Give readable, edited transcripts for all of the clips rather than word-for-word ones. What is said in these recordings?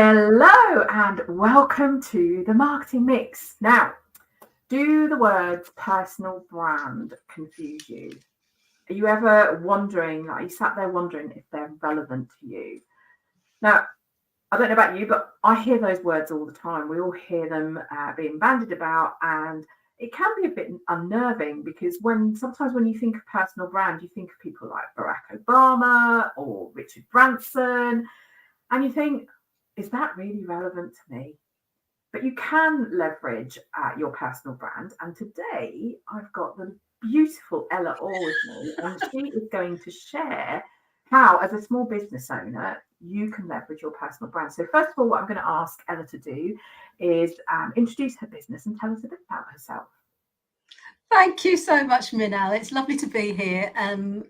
Hello and welcome to the Marketing Mix. Now, do the words personal brand confuse you? Are you ever wondering, like you sat there wondering if they're relevant to you? Now, I don't know about you, but I hear those words all the time. We all hear them being bandied about, and it can be a bit unnerving because sometimes when you think of personal brand, you think of people like Barack Obama or Richard Branson, and you think, is that really relevant to me? But you can leverage your personal brand. And today I've got the beautiful Ella Orr with me, and she is going to share how, as a small business owner, you can leverage your personal brand. So first of all, what I'm going to ask Ella to do is introduce her business and tell us a bit about herself. Thank you so much, Minal. It's lovely to be here.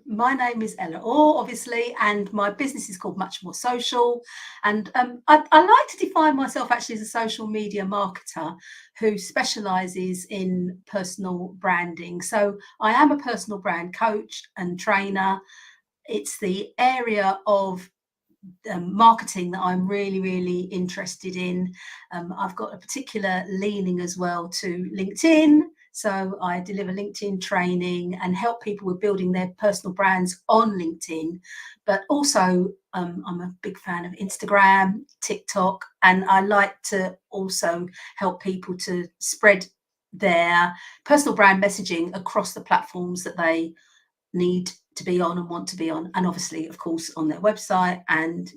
My name is Ella Orr, obviously, and my business is called Much More Social. And I like to define myself actually as a social media marketer who specialises in personal branding. So I am a personal brand coach and trainer. It's the area of marketing that I'm really, really interested in. I've got a particular leaning as well to LinkedIn. So I deliver LinkedIn training and help people with building their personal brands on LinkedIn. But also, I'm a big fan of Instagram, TikTok, and I like to also help people to spread their personal brand messaging across the platforms that they need to be on and want to be on. And obviously, of course, on their website and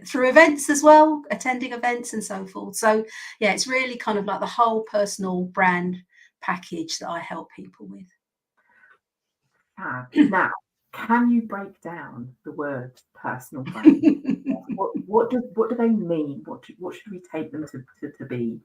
through events as well, attending events and so forth. So yeah, it's really kind of like the whole personal brand package that I help people with. Now, can you break down the word personal brand? what do they mean? What should we take them to be?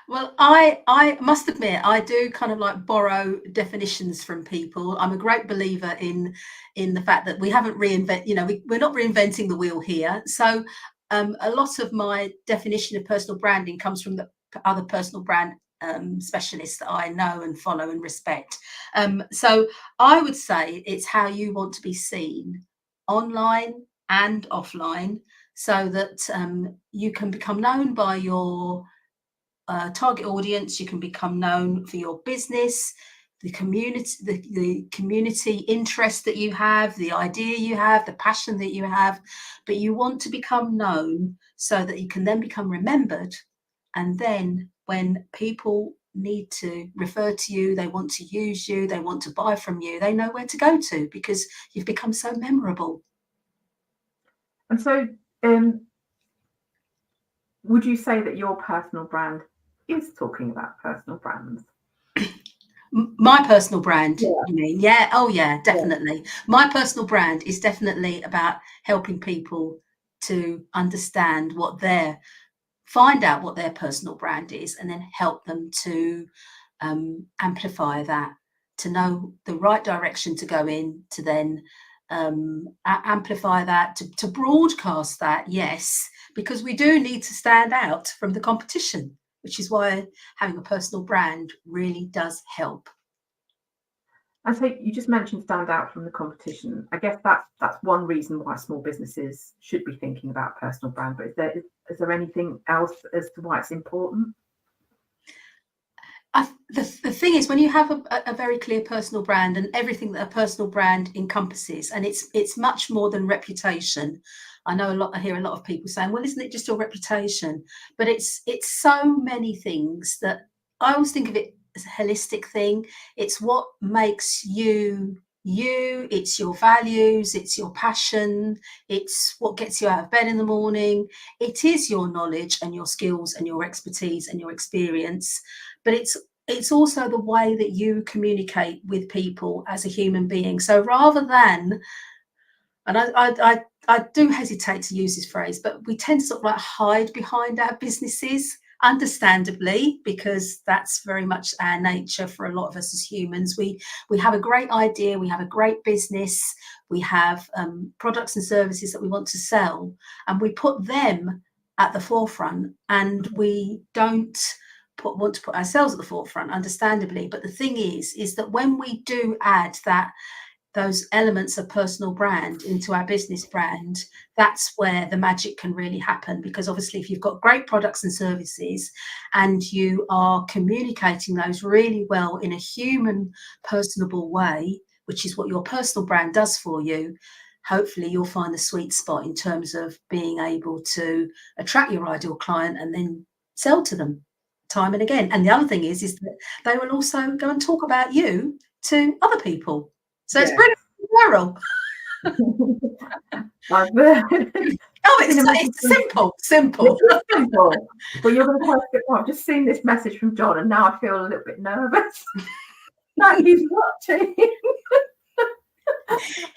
Well, I must admit, I do kind of like borrow definitions from people. I'm a great believer in the fact that we haven't we're not reinventing the wheel here. So a lot of my definition of personal branding comes from the other personal brand specialists that I know and follow and respect. So I would say it's how you want to be seen online and offline, so that you can become known by your target audience. You can become known for your business, the community interest that you have, the idea you have, the passion that you have, but you want to become known so that you can then become remembered. And then when people need to refer to you, they want to use you, they want to buy from you, they know where to go to because you've become so memorable. And so would you say that your personal brand is talking about personal brands? My personal brand, you mean? Yeah. Oh, yeah, definitely. Yeah. My personal brand is definitely about helping people to understand find out what their personal brand is, and then help them to amplify that, to know the right direction to go in, to then amplify that, to broadcast that. Yes, because we do need to stand out from the competition, which is why having a personal brand really does help. And so you just mentioned stand out from the competition. I guess that's one reason why small businesses should be thinking about personal brand. But is there anything else as to why it's important? The thing is, when you have a very clear personal brand and everything that a personal brand encompasses, and it's much more than reputation. I hear a lot of people saying, well, isn't it just your reputation? But it's so many things that I always think of it as a holistic thing. It's what makes you, it's your values, it's your passion, it's what gets you out of bed in the morning. It is your knowledge and your skills and your expertise and your experience, but it's also the way that you communicate with people as a human being. So rather than, and I do hesitate to use this phrase, but we tend to sort of like hide behind our businesses, understandably, because that's very much our nature for a lot of us as humans. We have a great idea, we have a great business, we have products and services that we want to sell, and we put them at the forefront, and we don't want to put ourselves at the forefront, understandably. But the thing is that when we do add that those elements of personal brand into our business brand, that's where the magic can really happen. Because obviously, if you've got great products and services and you are communicating those really well in a human, personable way, which is what your personal brand does for you, hopefully you'll find the sweet spot in terms of being able to attract your ideal client and then sell to them time and again. And the other thing is that they will also go and talk about you to other people. So it's brilliant. Plural. It's simple. It's simple. But you're going to quite get. I've just seen this message from John, and now I feel a little bit nervous that he's watching.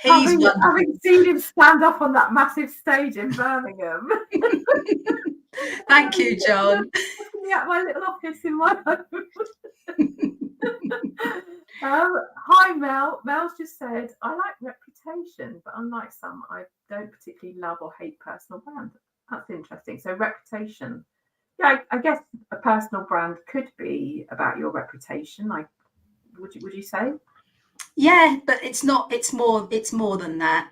Having seen him stand up on that massive stage in Birmingham. Thank you, John. Looking at my little office in my home. Hi, Mel. Mel's just said, I like reputation, but unlike some, I don't particularly love or hate personal brand. That's interesting. So reputation. Yeah, I guess a personal brand could be about your reputation. Would you say? Yeah, but it's not. It's more than that.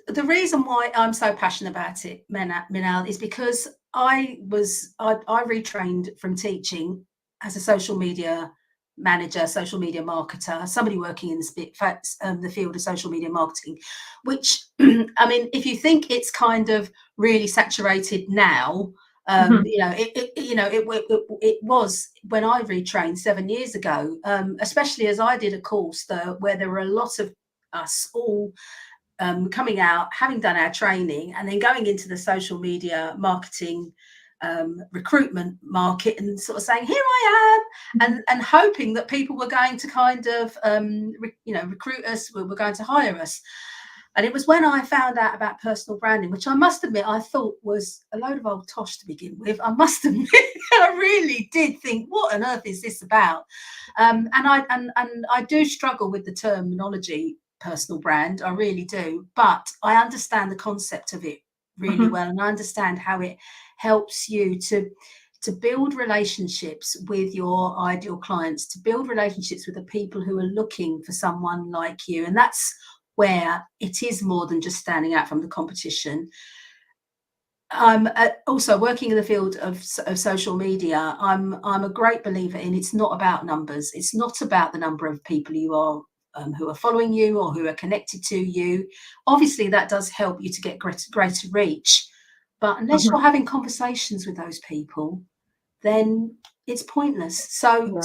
The reason why I'm so passionate about it, Minal, is because I retrained from teaching as a social media manager, social media marketer, somebody working in the field of social media marketing, which I mean, if you think it's kind of really saturated now, it was when I retrained 7 years ago, especially as I did a course where there were a lot of us all coming out, having done our training, and then going into the social media marketing recruitment market and sort of saying, here I am, and hoping that people were going to kind of recruit us, were going to hire us. And it was when I found out about personal branding, which I must admit I thought was a load of old tosh to begin with. I must admit, I really did think, what on earth is this about? And I do struggle with the terminology personal brand. I really do. But I understand the concept of it really well, and I understand how it helps you to build relationships with your ideal clients, to build relationships with the people who are looking for someone like you. And that's where it is more than just standing out from the competition. I'm also working in the field of social media. I'm a great believer in it's not about numbers. It's not about the number of people you are who are following you or who are connected to you. Obviously, that does help you to get greater reach. But unless you're having conversations with those people, then it's pointless. So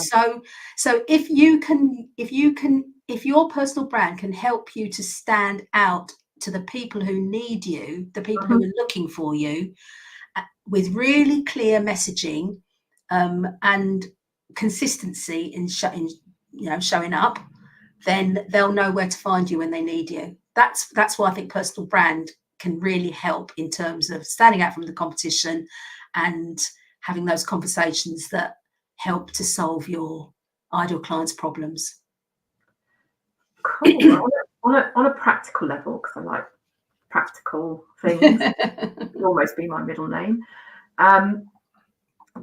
if your personal brand can help you to stand out to the people who need you, the people who are looking for you, with really clear messaging and consistency in showing up, then they'll know where to find you when they need you. That's why I think personal brand can really help in terms of standing out from the competition and having those conversations that help to solve your ideal clients' problems. Cool. on a practical level, because I like practical things, it would almost be my middle name.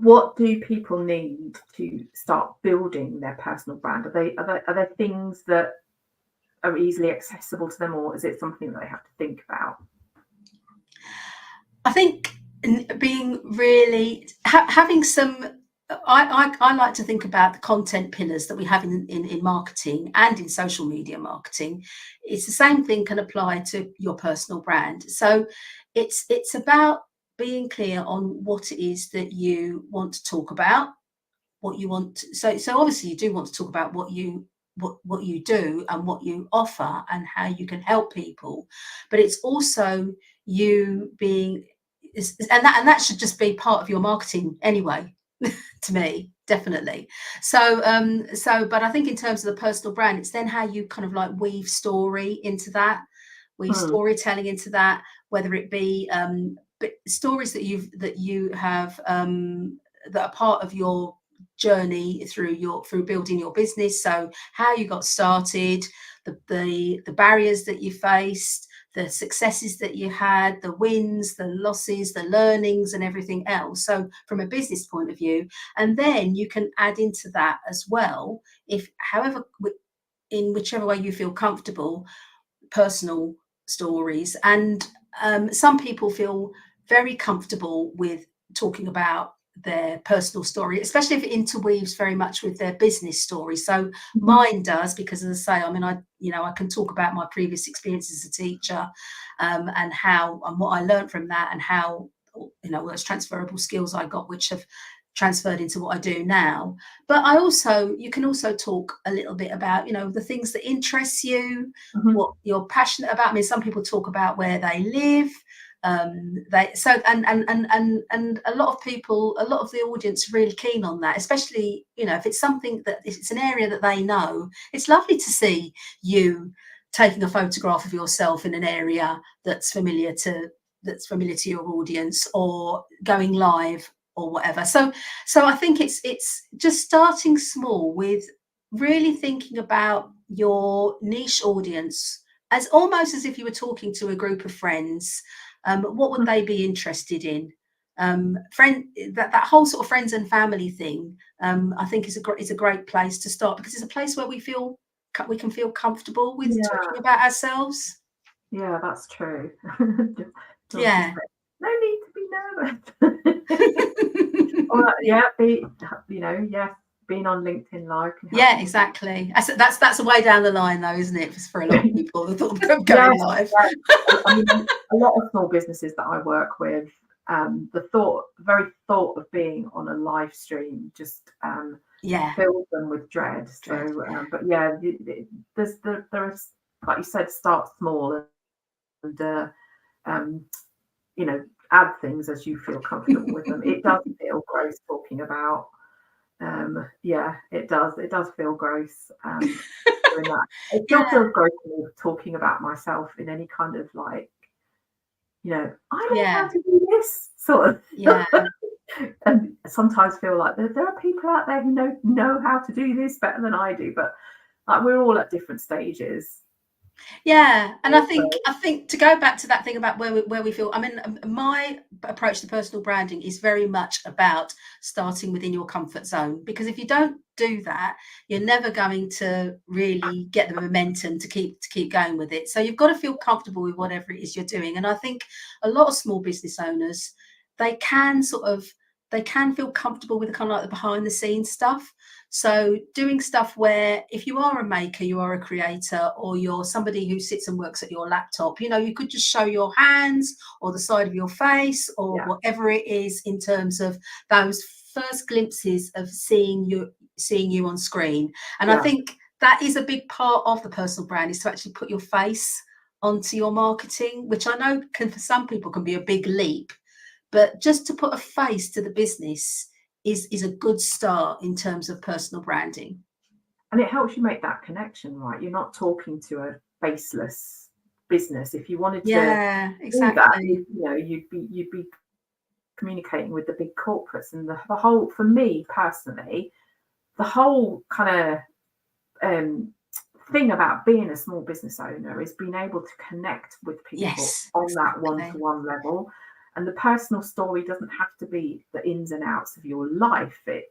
What do people need to start building their personal brand? Are there things that are easily accessible to them, or is it something that they have to think about? I think being really having some. I like to think about the content pillars that we have in marketing and in social media marketing. It's the same thing can apply to your personal brand. So it's about being clear on what it is that you want to talk about, what you want. So obviously you do want to talk about what you do and what you offer and how you can help people. But it's also you being, and that should just be part of your marketing anyway. To me, definitely. So but I think in terms of the personal brand, it's then how you kind of like weave story into that, storytelling into that, whether it be stories that you have that are part of your journey through building your business. So how you got started, the barriers that you faced, the successes that you had, the wins, the losses, the learnings, and everything else. So from a business point of view, and then you can add into that as well, if however in whichever way you feel comfortable, personal stories. And some people feel very comfortable with talking about their personal story, especially if it interweaves very much with their business story. So mine does, because as I say, I mean, I can talk about my previous experience as a teacher, and how and what I learned from that, and how those transferable skills I got, which have transferred into what I do now. But you can also talk a little bit about, the things that interest you, what you're passionate about. I mean, some people talk about where they live. And a lot of people, a lot of the audience are really keen on that, especially, if it's something that, if it's an area that they know. It's lovely to see you taking a photograph of yourself in an area that's familiar to your audience, or going live or whatever. So I think it's just starting small with really thinking about your niche audience as almost as if you were talking to a group of friends. What would they be interested in? That whole sort of friends and family thing, I think is a great place to start, because it's a place where we can feel comfortable with talking about ourselves. Yeah, that's true. Yeah. No need to be nervous. Or, being on LinkedIn Live can help. Yeah, exactly. That's a way down the line, though, isn't it, for a lot of people, the thought of going live. I mean, a lot of small businesses that I work with, the very thought of being on a live stream just fills them with dread. So, but yeah, there's like you said, start small and add things as you feel comfortable with them. It does feel gross talking about. It does feel gross doing that. It still feels gross talking about myself in any kind of like, I know how to do this sort of. And sometimes feel like there are people out there who know how to do this better than I do, but like we're all at different stages. Yeah, and I think to go back to that thing about where we feel, I mean, my approach to personal branding is very much about starting within your comfort zone, because if you don't do that, you're never going to really get the momentum to keep going with it. So you've got to feel comfortable with whatever it is you're doing. And I think a lot of small business owners, they can feel comfortable with the kind of like the behind the scenes stuff. So doing stuff where, if you are a maker, you are a creator, or you're somebody who sits and works at your laptop, you could just show your hands or the side of your face, or whatever it is, in terms of those first glimpses of seeing you on screen. And I think that is a big part of the personal brand, is to actually put your face onto your marketing, which I know for some people can be a big leap, but just to put a face to the business is a good start in terms of personal branding. And it helps you make that connection, right? You're not talking to a faceless business. If you wanted to do that, you'd be communicating with the big corporates, and the whole, for me personally, the whole kind of thing about being a small business owner is being able to connect with people on that one-to-one level. And the personal story doesn't have to be the ins and outs of your life, but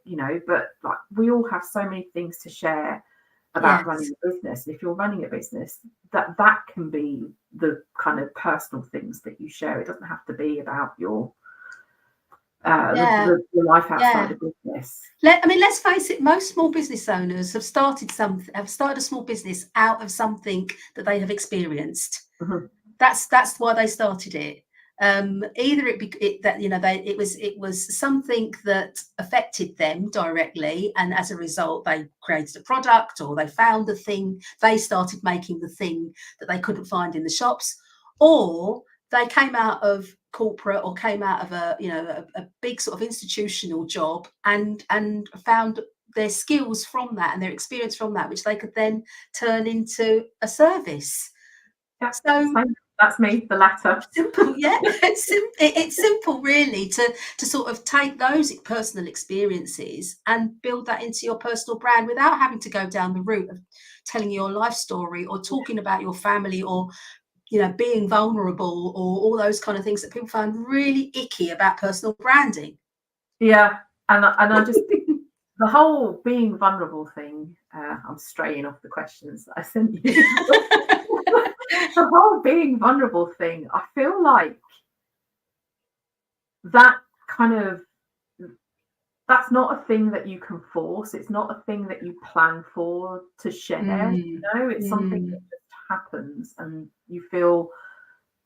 like we all have so many things to share about running a business. And if you're running a business, that can be the kind of personal things that you share. It doesn't have to be about your the life outside of business. Let's face it, most small business owners have started a small business out of something that they have experienced. That's why they started it. Either it was something that affected them directly, and as a result they created a product, or they found the thing, they started making the thing that they couldn't find in the shops, or they came out of corporate, or came out of a big sort of institutional job, and found their skills from that and their experience from that, which they could then turn into a service. That's me, the latter. Simple, yeah. It's simple, really, to sort of take those personal experiences and build that into your personal brand without having to go down the route of telling your life story, or talking about your family, or being vulnerable, or all those kind of things that people find really icky about personal branding. Yeah, and I just the whole being vulnerable thing. I'm straying off the questions that I sent you. The whole being vulnerable thing. I feel like that kind of that's not a thing that you can force. It's not a thing that you plan for to share. It's something that just happens, and you feel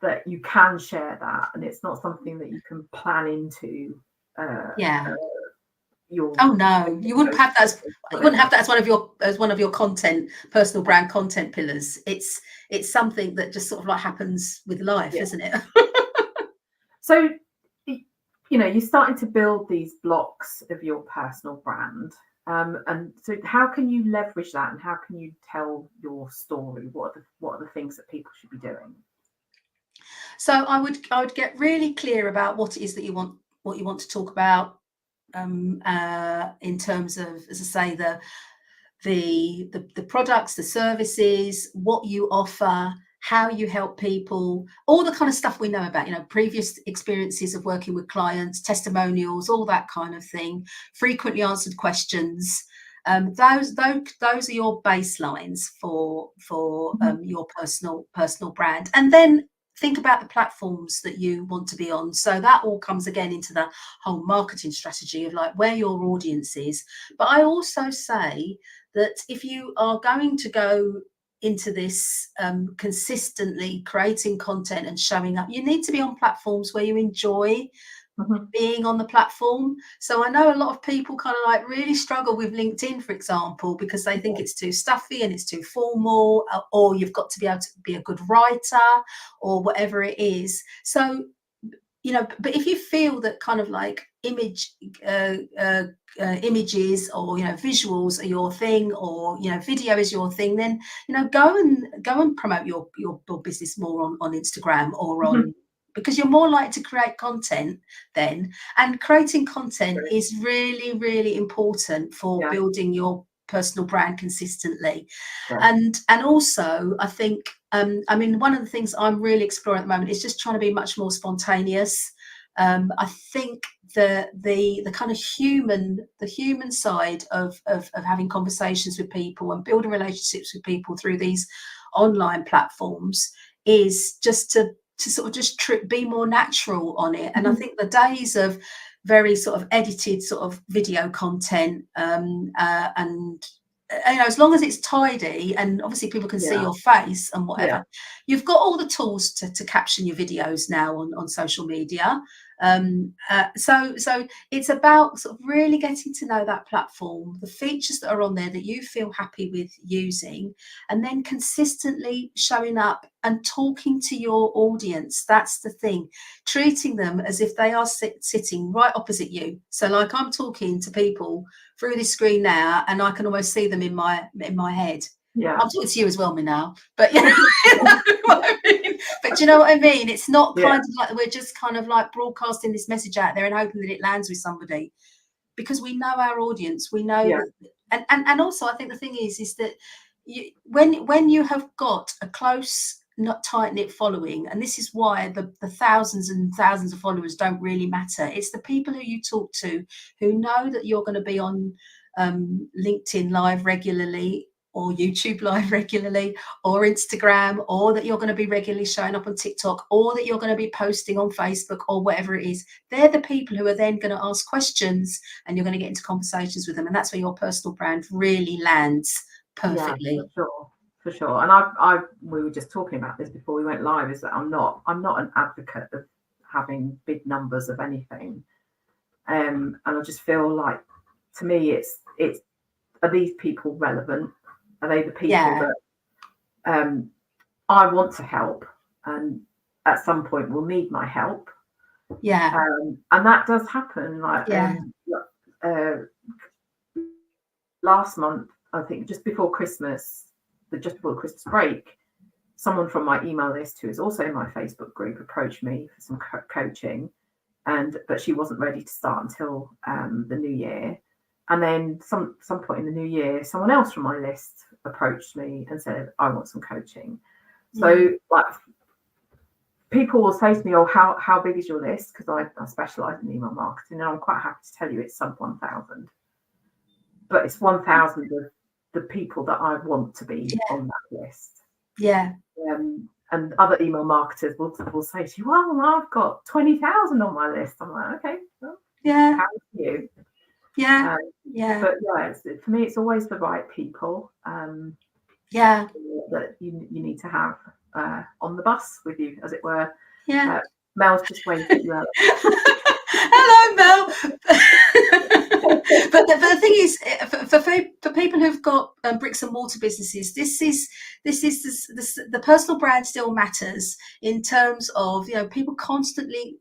that you can share that, and it's not something that you can plan into. Oh no, you wouldn't have that. You wouldn't have that as one of your content, personal brand content pillars. It's something that just sort of like happens with life, isn't it? So, you're starting to build these blocks of your personal brand. And so how can you leverage that, and how can you tell your story? What are the things that people should be doing? So I would get really clear about what it is that you want to talk about, in terms of, as I say, the products, the services, what you offer, how you help people, all the kind of stuff we know about, previous experiences of working with clients, testimonials, all that kind of thing, frequently answered questions. Those are your baselines for your personal brand. And then think about the platforms that you want to be on. So that all comes again into the whole marketing strategy of like where your audience is. But I also say that if you are going to go into this consistently creating content and showing up, you need to be on platforms where you enjoy being on the platform. So I know a lot of people kind of like really struggle with LinkedIn, for example, because they think it's too stuffy and it's too formal, or you've got to be able to be a good writer or whatever it is. So, but if you feel that kind of like images or visuals are your thing, or video is your thing, then go and promote your business more on Instagram or on, because you're more likely to create content then. And creating content is really, really important for building your personal brand consistently. And also I think one of the things I'm really exploring at the moment is just trying to be much more spontaneous. I think the kind of human side of having conversations with people and building relationships with people through these online platforms is just to sort of just be more natural on it. And I think the days of very sort of edited sort of video content, and as long as it's tidy and obviously people can see your face and whatever, you've got all the tools to caption your videos now on social media. So it's about sort of really getting to know that platform, the features that are on there that you feel happy with using, and then consistently showing up and talking to your audience. That's the thing, treating them as if they are sitting right opposite you. So like I'm talking to people through this screen now, and I can almost see them in my head. I'm talking to you as well, Minal, but you know what I mean? But do you know what I mean? It's not kind of like we're just kind of like broadcasting this message out there and hoping that it lands with somebody, because we know our audience. We know that, and also I think the thing is that when you have got a close, not tight-knit following, and this is why the thousands and thousands of followers don't really matter. It's the people who you talk to who know that you're going to be on LinkedIn Live regularly, or YouTube Live regularly, or Instagram, or that you're going to be regularly showing up on TikTok, or that you're going to be posting on Facebook, or whatever it is. They're the people who are then going to ask questions, and you're going to get into conversations with them, and that's where your personal brand really lands perfectly. Yeah, for sure. And we were just talking about this before we went live, is that I'm not an advocate of having big numbers of anything, and I just feel like, to me, it's are these people relevant? Are they the people that I want to help, and at some point will need my help? And that does happen. Like last month, I think just before Christmas break, someone from my email list, who is also in my Facebook group, approached me for some coaching, but she wasn't ready to start until the new year. And then some point in the new year, someone else from my list approached me and said, I want some coaching. So like people will say to me, "Oh, how big is your list?" Because I specialise in email marketing, and I'm quite happy to tell you it's sub 1,000, but it's 1,000 of the people that I want to be on that list. Yeah. And other email marketers will say to you, "Well, I've got 20,000 on my list." I'm like, "Okay, well, Yeah. how are you?" Yeah. But yeah, for me, it's always the right people. Yeah. That you need to have on the bus with you, as it were. Yeah. Mel's just waved at you, Ella. Hello, Mel. But the thing is, for people who've got bricks and mortar businesses, the personal brand still matters in terms of, you know, people constantly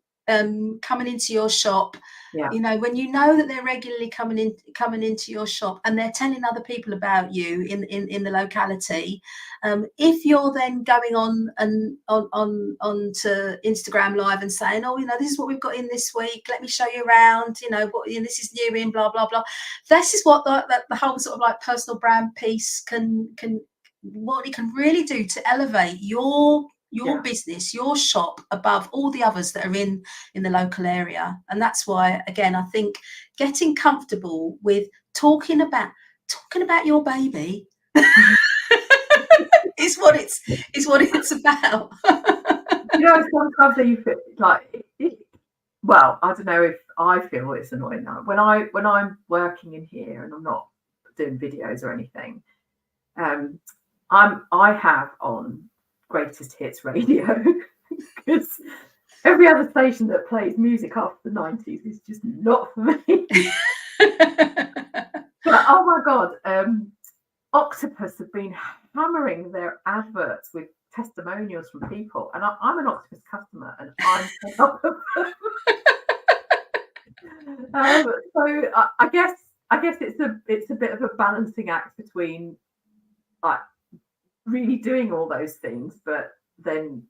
coming into your shop. Yeah. You know, when you know that they're regularly coming into your shop and they're telling other people about you in the locality, if you're then going on to Instagram Live and saying, "Oh, you know, this is what we've got in this week. Let me show you around. You know, what, you know, this is new in blah blah blah." This is what the whole sort of like personal brand piece can what it can really do to elevate your business, your shop above all the others that are in the local area. And that's why, again, I think getting comfortable with talking about your baby is what it's about. You know, sometimes you feel like, well, I don't know if I feel it's annoying now when I'm working in here and I'm not doing videos or anything. I have on greatest hits radio because every other station that plays music after the 90s is just not for me. But oh my god, Octopus have been hammering their adverts with testimonials from people, and I'm an Octopus customer, and I'm fed up of them. So I guess it's a bit of a balancing act between like really doing all those things, but then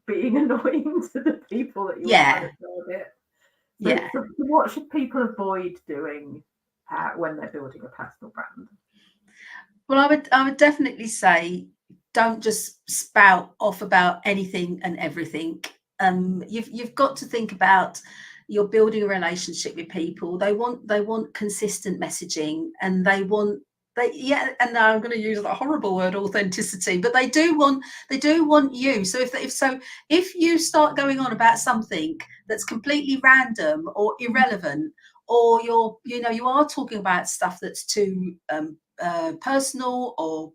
being annoying to the people that you're trying to target. So what should people avoid doing when they're building a personal brand? Well, I would definitely say don't just spout off about anything and everything. You've got to think about you're building a relationship with people. They want consistent messaging, and and now I'm going to use that horrible word authenticity, but they do want you. So if you start going on about something that's completely random or irrelevant, or you are talking about stuff that's too personal or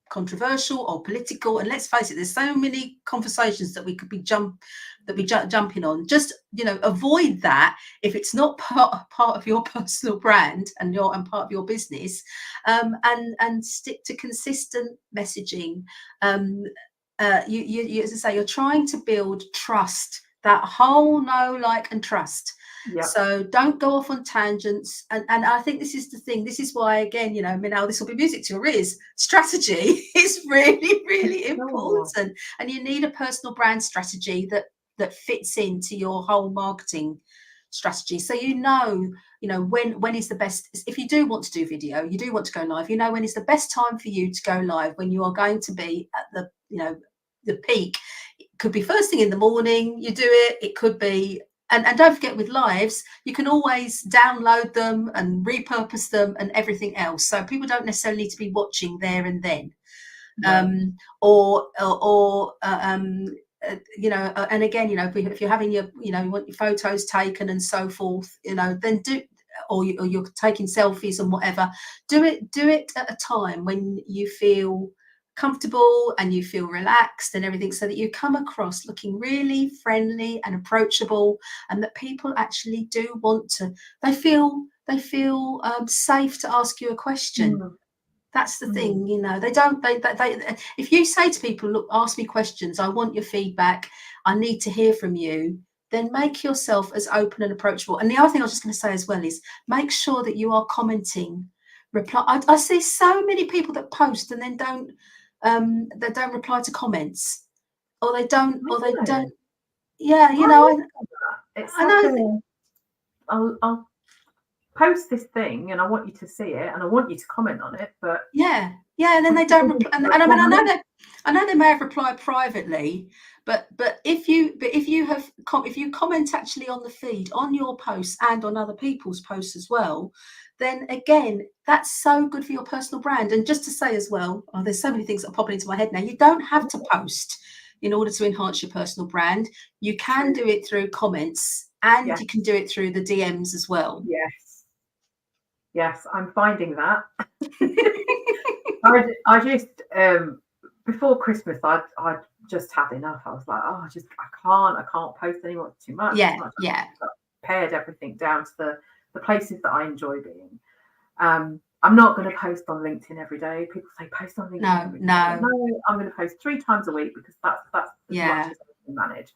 controversial or political, and let's face it, there's so many conversations that we could be jumping on. Just, you know, avoid that if it's not part of your personal brand and part of your business, and stick to consistent messaging. You as I say, you're trying to build trust, that whole know, like, and trust. Yeah. So don't go off on tangents. And I think this is the thing. This is why, again, you know, Minal, this will be music to your ears. Strategy is really, really important. And you need a personal brand strategy that fits into your whole marketing strategy. So you know when is the best. If you do want to do video, you do want to go live, you know when is the best time for you to go live, when you are going to be at the peak. It could be first thing in the morning you do it. It could be, and don't forget, with lives, you can always download them and repurpose them and everything else. So people don't necessarily need to be watching there and then. And again, you know, if you're having you want your photos taken and so forth, you know, then or you're taking selfies and whatever, do it at a time when you feel comfortable and you feel relaxed and everything, so that you come across looking really friendly and approachable, and that people actually do want to, they feel safe to ask you a question. That's the thing, you know. They if you say to people, "Look, ask me questions, I want your feedback, I need to hear from you," then make yourself as open and approachable. And the other thing I was just going to say as well is make sure that you are commenting, reply. I see so many people that post and then don't reply to comments, or they don't. Yeah, you know. It's like I'll post this thing and I want you to see it and I want you to comment on it, but yeah, Yeah, and then they don't reply. And I mean, I know they may have replied privately, but if you comment actually on the feed, on your posts and on other people's posts as well, then again, that's so good for your personal brand. And just to say as well, there's so many things that are popping into my head now. You don't have to post in order to enhance your personal brand. You can do it through comments, and you can do it through the DMs as well. Yes, I'm finding that. I just before Christmas, I just had enough. I was like, oh, I can't post anymore. It's too much. Yeah, too much. yeah. I pared everything down to the places that I enjoy being. I'm not going to post on LinkedIn every day. People say post on LinkedIn every day. No, I'm going to post 3 times a week because that's as much as I can manage.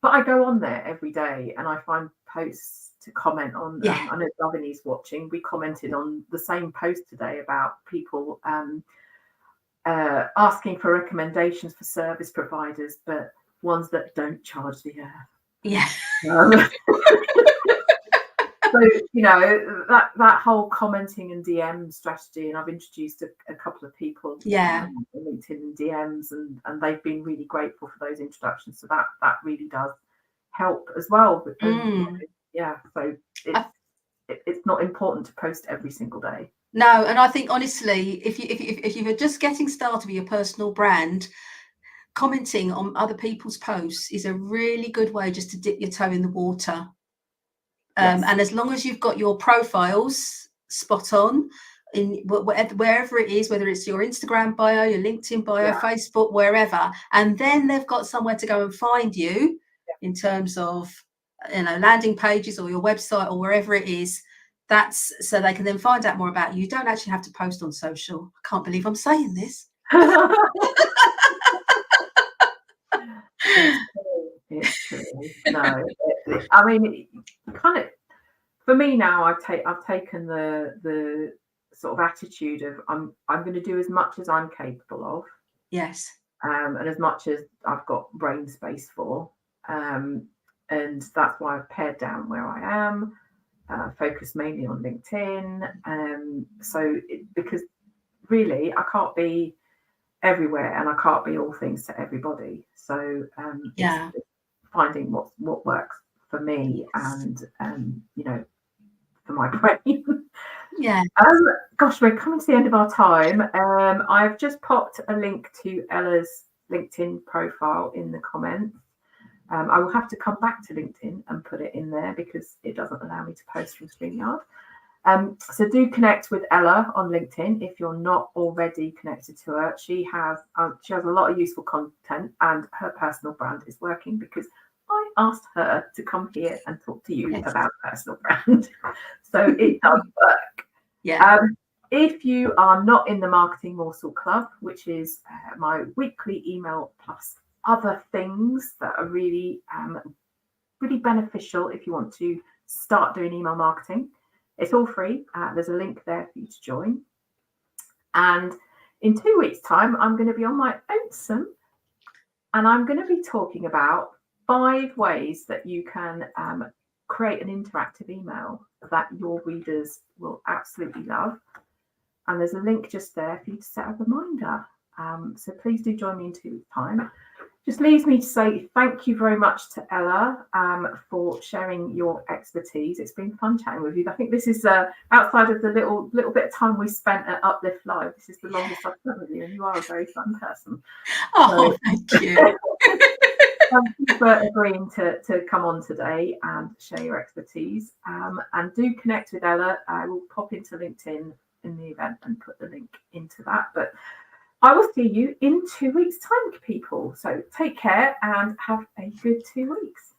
But I go on there every day and I find posts to comment on. I know Davine's watching. We commented on the same post today about people asking for recommendations for service providers, but ones that don't charge the earth. Yeah. So, you know, that whole commenting and DM strategy, and I've introduced a couple of people LinkedIn and DMs, and they've been really grateful for those introductions. So that really does help as well. So it's not important to post every single day. No, and I think honestly, if you're just getting started with your personal brand, commenting on other people's posts is a really good way just to dip your toe in the water. And as long as you've got your profiles spot on in wherever it is, whether it's your Instagram bio, your LinkedIn bio, Facebook, wherever, and then they've got somewhere to go and find you in terms of, you know, landing pages or your website or wherever it is. That's so they can then find out more about you. You don't actually have to post on social. I can't believe I'm saying this. It's true. No, I mean, kind of for me now. I've taken the sort of attitude of I'm going to do as much as I'm capable of. Yes. And as much as I've got brain space for, and that's why I've pared down where I am. Focus mainly on LinkedIn. Because really I can't be everywhere and I can't be all things to everybody. So it's finding what works for me and you know, for my brain. Gosh, we're coming to the end of our time. I've just popped a link to Ella's LinkedIn profile in the comments. I will have to come back to LinkedIn and put it in there because it doesn't allow me to post from StreamYard. So do connect with Ella on LinkedIn if you're not already connected to her. She has a lot of useful content and her personal brand is working because I asked her to come here and talk to you about personal brand. So it does work. If you are not in the Marketing Morsel Club, which is my weekly email plus other things that are really beneficial if you want to start doing email marketing, it's all free. There's a link there for you to join. And in 2 weeks' time, I'm going to be on my own, and I'm going to be talking about 5 ways that you can create an interactive email that your readers will absolutely love. And there's a link just there for you to set a reminder. So please do join me in 2 weeks' time. Just leaves me to say thank you very much to Ella for sharing your expertise. It's been fun chatting with you. I think this is outside of the little bit of time we spent at Uplift Live. This is the longest I've spent with you, and you are a very fun person. Oh, thank you. Thank you for agreeing to come on today and share your expertise. And do connect with Ella. I will pop into LinkedIn in the event and put the link into that. But I will see you in 2 weeks' time, people. So take care and have a good 2 weeks.